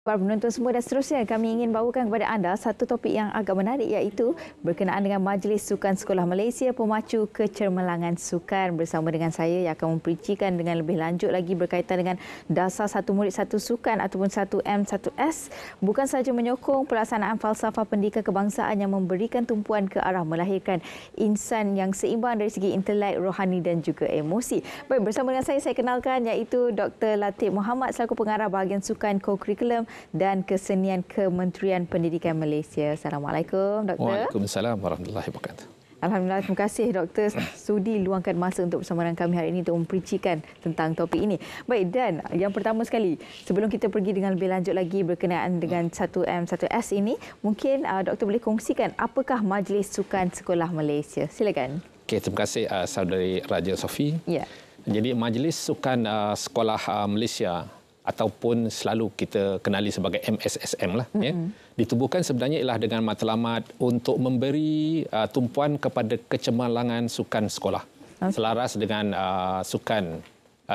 Para penonton semua dan seterusnya, kami ingin bawakan kepada anda satu topik yang agak menarik iaitu berkenaan dengan Majlis Sukan Sekolah Malaysia Pemacu Kecemerlangan Sukan. Bersama dengan saya yang akan memperincikan dengan lebih lanjut lagi berkaitan dengan dasar satu murid satu sukan ataupun 1M1S bukan sahaja menyokong pelaksanaan falsafah pendidikan kebangsaan yang memberikan tumpuan ke arah melahirkan insan yang seimbang dari segi intelek, rohani dan juga emosi. Baik, bersama dengan saya kenalkan iaitu Dr. Latif Muhammad selaku pengarah bahagian sukan co-curriculum dan kesenian Kementerian Pendidikan Malaysia. Assalamualaikum, Doktor. Waalaikumsalam warahmatullahi wabarakatuh. Alhamdulillah, terima kasih Doktor sudi luangkan masa untuk bersama dengan kami hari ini untuk memperincikan tentang topik ini. Baik, dan yang pertama sekali, sebelum kita pergi dengan lebih lanjut lagi berkenaan dengan 1M1S ini, mungkin Doktor boleh kongsikan apakah Majlis Sukan Sekolah Malaysia? Silakan. Okey, terima kasih saudari Raja Sofi. Ya. Jadi Majlis Sukan Sekolah Malaysia ataupun selalu kita kenali sebagai MSSM lah, ya, ditubuhkan sebenarnya ialah dengan matlamat untuk memberi tumpuan kepada kecemerlangan sukan sekolah, selaras dengan sukan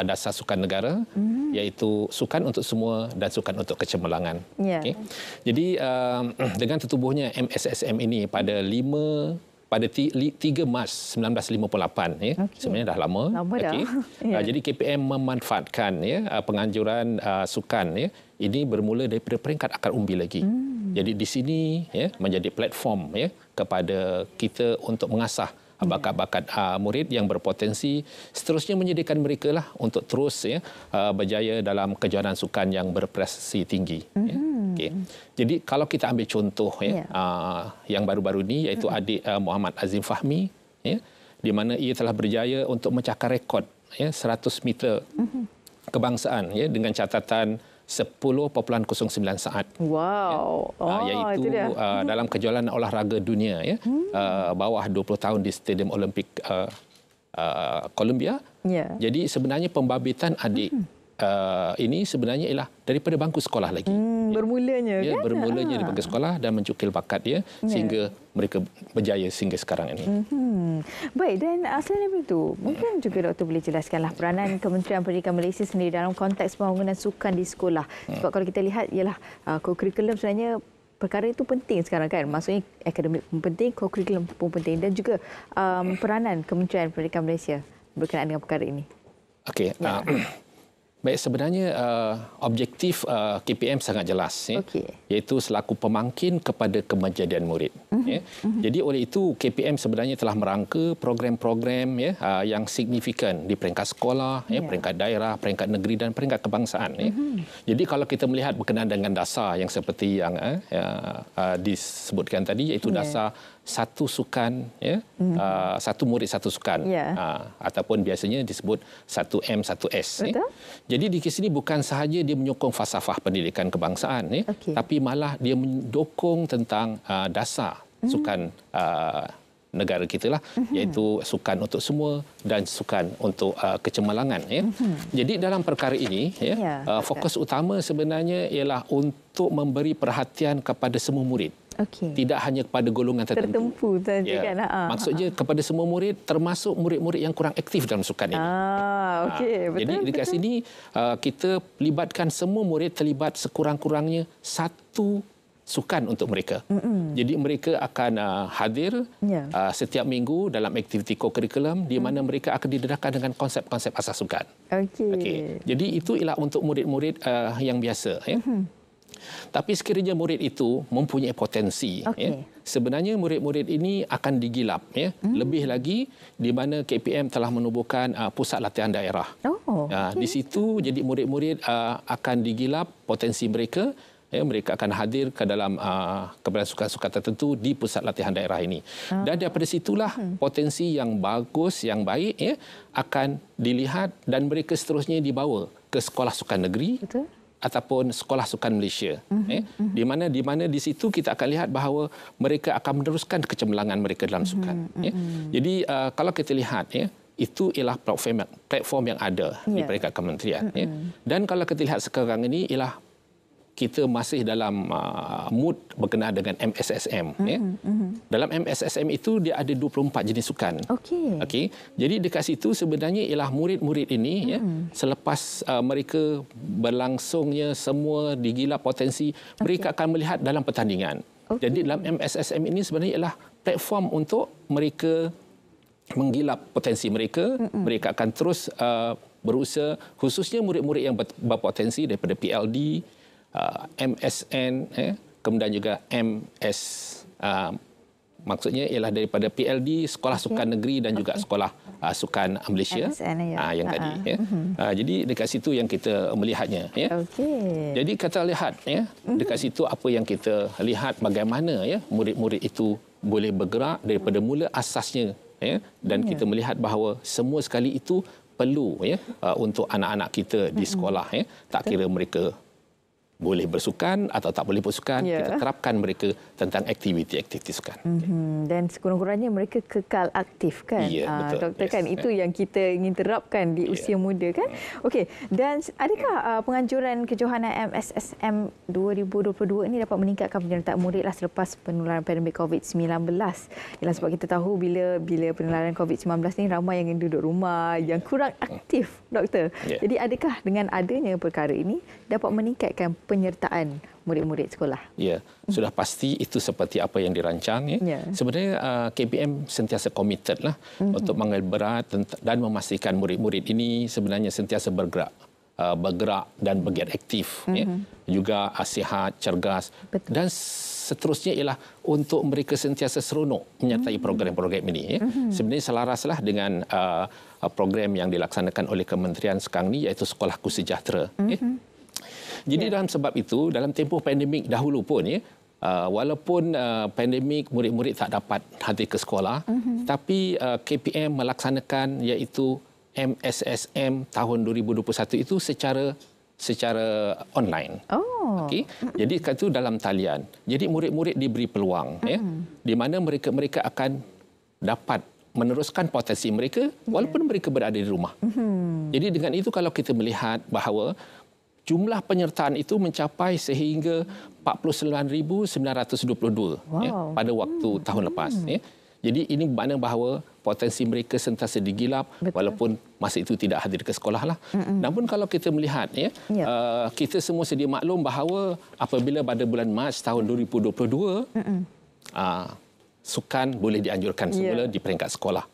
dasar sukan negara, iaitu sukan untuk semua dan sukan untuk kecemerlangan. Yeah. Okay. Jadi dengan tertubuhnya MSSM ini pada 3 Mac 1958, ya. Okay. Sebenarnya dah lama. Dah. Yeah. Jadi KPM memanfaatkan penganjuran sukan ini bermula daripada peringkat akar umbi lagi. Jadi di sini menjadi platform kepada kita untuk mengasah bakat-bakat murid yang berpotensi, seterusnya menyediakan mereka lah untuk terus berjaya dalam kejuaraan sukan yang berprestasi tinggi. Okay. Jadi kalau kita ambil contoh yang baru-baru ini, iaitu adik Muhammad Azim Fahmi, di mana ia telah berjaya untuk mencakar rekod 100 meter kebangsaan dengan catatan 10.09 saat. Wow. Iaitu dalam kejuaraan olahraga dunia bawah 20 tahun di Stadium Olimpik Columbia. Yeah. Jadi sebenarnya pembabitan adik ini sebenarnya ialah daripada bangku sekolah lagi. Bermulanya kan? Bermulanya daripada sekolah dan mencukil bakat dia sehingga mereka berjaya sehingga sekarang ini. Baik, dan selain itu, mungkin juga Doktor boleh jelaskanlah peranan Kementerian Pendidikan Malaysia sendiri dalam konteks pembangunan sukan di sekolah. Sebab kalau kita lihat ialah co-curriculum sebenarnya perkara itu penting sekarang kan. Maksudnya akademik pun penting, co-curriculum pun penting dan juga peranan Kementerian Pendidikan Malaysia berkenaan dengan perkara ini. Okey. Baik, sebenarnya objektif KPM sangat jelas, iaitu selaku pemangkin kepada kemajuan murid. Jadi oleh itu KPM sebenarnya telah merangka program-program yang signifikan di peringkat sekolah, peringkat daerah, peringkat negeri dan peringkat kebangsaan. Jadi kalau kita melihat berkenaan dengan dasar yang seperti yang disebutkan tadi, iaitu dasar satu sukan, satu murid satu sukan, ataupun biasanya disebut 1M1S. Jadi di sini bukan sahaja dia menyokong falsafah pendidikan kebangsaan, tapi malah dia mendukung tentang dasar sukan negara kita lah, iaitu sukan untuk semua dan sukan untuk kecemerlangan. Jadi dalam perkara ini, fokus utama sebenarnya ialah untuk memberi perhatian kepada semua murid. Tidak hanya kepada golongan tertentu. Kan? Maksudnya kepada semua murid, termasuk murid-murid yang kurang aktif dalam sukan ini. Jadi dekat sini kita libatkan semua murid terlibat sekurang-kurangnya satu sukan untuk mereka. Jadi mereka akan hadir setiap minggu dalam aktiviti co-curriculum di mana mereka akan didedahkan dengan konsep-konsep asas sukan. Jadi itu ialah untuk murid-murid yang biasa. Tapi sekiranya murid itu mempunyai potensi, sebenarnya murid-murid ini akan digilap. Lebih lagi di mana KPM telah menubuhkan pusat latihan daerah. Di situ jadi murid-murid akan digilap potensi mereka. Mereka akan hadir ke dalam kepada sukan-sukan tertentu di pusat latihan daerah ini. Dan daripada situlah potensi yang bagus, yang baik akan dilihat dan mereka seterusnya dibawa ke sekolah sukan negeri. Ataupun sekolah sukan Malaysia, di mana di situ kita akan lihat bahawa mereka akan meneruskan kecemerlangan mereka dalam sukan. Jadi kalau kita lihat itu ialah platform yang ada di peringkat kementerian. Dan kalau kita lihat sekarang ini ialah kita masih dalam mood berkenaan dengan MSSM. Dalam MSSM itu dia ada 24 jenis sukan. Okey. Jadi dekat situ sebenarnya ialah murid-murid ini selepas mereka berlangsungnya semua digilap potensi, mereka akan melihat dalam pertandingan. Jadi dalam MSSM ini sebenarnya ialah platform untuk mereka menggilap potensi mereka. Mereka akan terus berusaha, khususnya murid-murid yang berpotensi daripada PLD, MSN, kemudian juga MS, maksudnya ialah daripada PLD, Sekolah Sukan Negeri dan juga Sekolah Sukan Malaysia MSN, yang tadi. Jadi dekat situ yang kita melihatnya. Jadi kita lihat dekat situ apa yang kita lihat bagaimana murid-murid itu boleh bergerak daripada mula asasnya, dan kita melihat bahawa semua sekali itu perlu untuk anak-anak kita di sekolah. Tak kira mereka boleh bersukan atau tak boleh bersukan, kita terapkan mereka tentang aktiviti-aktiviti sukan. Dan sekurang-kurangnya mereka kekal aktif kan? Betul. Doktor, kan itu yang kita ingin terapkan di usia muda kan? Okey, dan adakah penganjuran kejohanan MSSM 2022 ini dapat meningkatkan penyertaan murid selepas penularan pandemik COVID-19? Ialah sebab kita tahu bila penularan COVID-19 ni ramai yang duduk rumah, yang kurang aktif, doktor. Jadi adakah dengan adanya perkara ini dapat meningkatkan penyertaan murid-murid sekolah? Sudah pasti itu seperti apa yang dirancang. Sebenarnya KPM sentiasa committed untuk mengambil berat dan memastikan murid-murid ini sebenarnya sentiasa bergerak dan bergiat aktif, juga sihat, cergas. Dan seterusnya ialah untuk mereka sentiasa seronok menyertai program-program ini. Sebenarnya selaraslah dengan program yang dilaksanakan oleh kementerian sekarang ini, iaitu Sekolahku Sejahtera. Jadi dalam sebab itu, dalam tempoh pandemik dahulu pun, walaupun pandemik murid-murid tak dapat hadir ke sekolah, tapi KPM melaksanakan iaitu MSSM tahun 2021 itu secara online. Jadi itu dalam talian. Jadi murid-murid diberi peluang, di mana mereka akan dapat meneruskan potensi mereka walaupun mereka berada di rumah. Jadi dengan itu kalau kita melihat bahawa jumlah penyertaan itu mencapai sehingga 49,922 pada waktu tahun lepas. Jadi ini bermakna bahawa potensi mereka sentiasa digilap walaupun masa itu tidak hadir ke sekolah. Namun kalau kita melihat, kita semua sedia maklum bahawa apabila pada bulan Mac tahun 2022, sukan boleh dianjurkan semula di peringkat sekolah.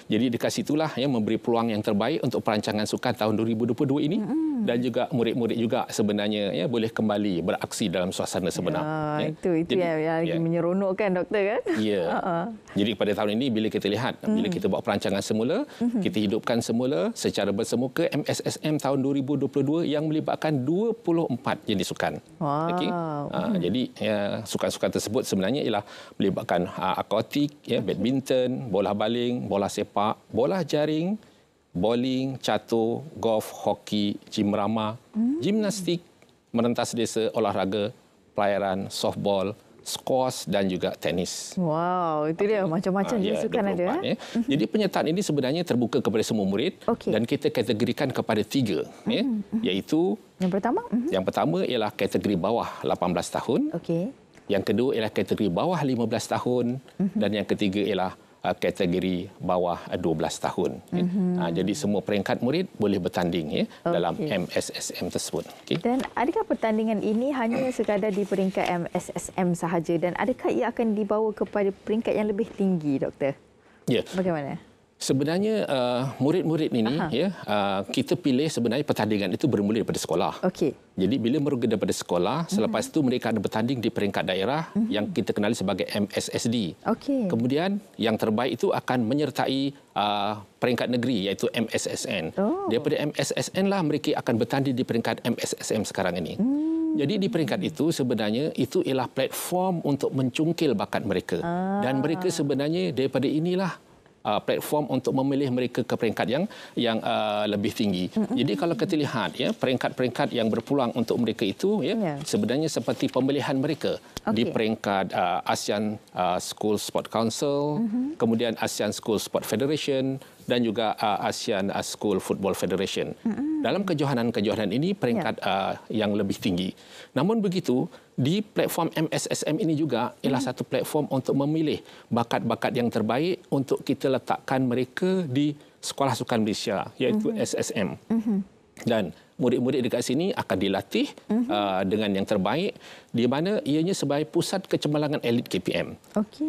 Jadi dekat situlah memberi peluang yang terbaik untuk perancangan sukan tahun 2022 ini. Dan juga murid-murid juga sebenarnya boleh kembali beraksi dalam suasana sebenar. Itu yang lagi menyeronokkan, doktor kan? Jadi pada tahun ini bila kita lihat, bila kita buat perancangan semula, kita hidupkan semula secara bersemuka MSSM tahun 2022 yang melibatkan 24 jenis sukan. Jadi sukan-sukan tersebut sebenarnya ialah melibatkan akuatik, badminton, bola baling, bola sepak, bola jaring, bowling, catur, golf, hoki, gym rama, gimnastik, merentas desa, olahraga, pelayaran, softball, squash dan juga tenis. Itu dia macam-macam jenis sukan ada. Jadi penyertaan ini sebenarnya terbuka kepada semua murid dan kita kategorikan kepada 3, iaitu yang pertama ialah kategori bawah 18 tahun. Yang kedua ialah kategori bawah 15 tahun dan yang ketiga ialah kategori bawah 12 tahun. Jadi semua peringkat murid boleh bertanding dalam MSSM tersebut. Dan adakah pertandingan ini hanya sekadar di peringkat MSSM sahaja dan adakah ia akan dibawa kepada peringkat yang lebih tinggi, doktor? Bagaimana? Sebenarnya murid-murid ini kita pilih sebenarnya pertandingan itu bermula daripada sekolah. Jadi bila merugi daripada sekolah, selepas itu mereka akan bertanding di peringkat daerah yang kita kenali sebagai MSSD. Kemudian yang terbaik itu akan menyertai peringkat negeri iaitu MSSN. Daripada MSSN lah mereka akan bertanding di peringkat MSSM sekarang ini. Jadi di peringkat itu sebenarnya itu ialah platform untuk mencungkil bakat mereka. Dan mereka sebenarnya daripada inilah platform untuk memilih mereka ke peringkat yang lebih tinggi. Jadi kalau kita lihat peringkat-peringkat yang berpeluang untuk mereka itu sebenarnya seperti pemilihan mereka di peringkat ASEAN School Sport Council, kemudian ASEAN School Sport Federation dan juga ASEAN School Football Federation. Dalam kejohanan-kejohanan ini peringkat yang lebih tinggi. Namun begitu, di platform MSSM ini juga ialah satu platform untuk memilih bakat-bakat yang terbaik untuk kita letakkan mereka di Sekolah Sukan Malaysia, iaitu SSM. Dan murid-murid dekat sini akan dilatih dengan yang terbaik, di mana ianya sebagai pusat kecemerlangan elit KPM.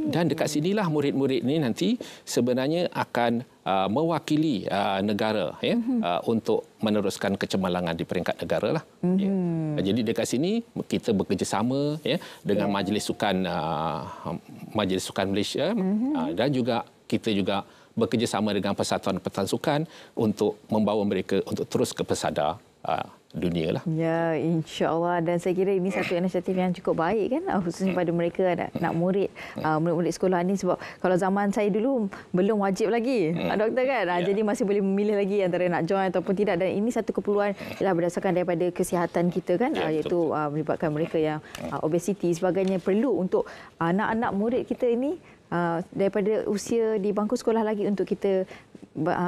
Dan dekat sinilah murid-murid ini nanti sebenarnya akan mewakili negara untuk meneruskan kecemerlangan di peringkat negara lah. Jadi dekat sini kita bekerjasama dengan Majlis Sukan Malaysia dan juga kita juga bekerjasama dengan Persatuan Sukan untuk membawa mereka untuk terus ke pesada dunia lah. Ya, insya-Allah. Dan saya kira ini satu inisiatif yang cukup baik kan, khususnya pada mereka nak murid sekolah ni, sebab kalau zaman saya dulu belum wajib lagi doktor kan. Jadi masih boleh memilih lagi antara nak join ataupun tidak, dan ini satu keperluan ialah berdasarkan daripada kesihatan kita kan, iaitu melibatkan mereka yang obesiti sebagainya, perlu untuk anak-anak murid kita ini daripada usia di bangku sekolah lagi untuk kita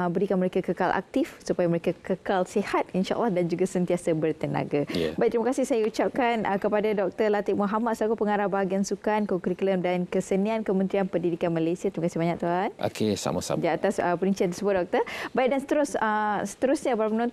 berikan mereka kekal aktif supaya mereka kekal sihat insya-Allah dan juga sentiasa bertenaga. Baik, terima kasih saya ucapkan kepada Dr. Latif Muhammad selaku pengarah bahagian sukan, kurikulum dan kesenian Kementerian Pendidikan Malaysia. Terima kasih banyak tuan. Okey, sama-sama. Di atas perincian tersebut doktor. Baik, dan seterusnya para penonton